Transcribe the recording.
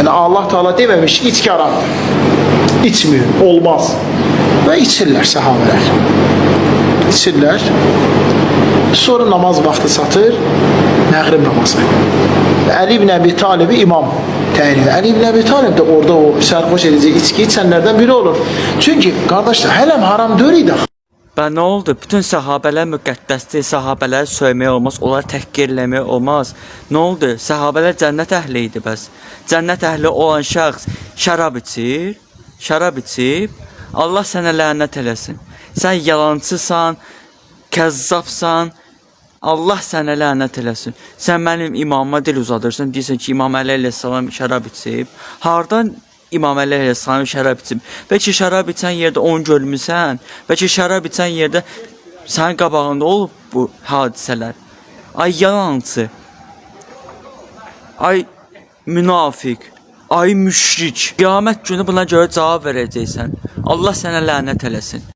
Yəni Allah Teala deməmiş ki, içki haramdır. İçmiyor, olmaz. Və içirlər səhabələr. İçirlər. Sonra namaz vaxtı çatır, məğrib namazı. Əli ibn Əbi Talibi imam təyin edir. Əli ibn Əbi Talib də orada o sərxoş edəcək içki içənlərdən biri olur. Çünki qardaşlar, hələm haram deyil də. Və nə oldu? Bütün sahabələr müqəddəsdir, sahabələri söymək olmaz, onları təhqirləmək olmaz. Nə oldu? Sahabələr cənnət əhli idi bəs. Cənnət əhli olan şəxs şərab içir, Allah sənə lənət eləsin. Sən yalancısan, kəzzabsan, Allah sənə lənət eləsin. Sən mənim imamıma dil uzadırsan, deyirsən ki, İmam Əli əleyhissalam şərab içib. Hardan İmam Əli əleyhissalam şərab içib? Bəlkə şərab içən yerdə onu görmüsən? Bəlkə şərab içən yerdə sənin qabağında olub bu hadisələr? Ay yalancı, ay münafiq, ay müşrik. Qiyamət günü buna görə cavab verəcəksən. Allah sənə lənət eləsin.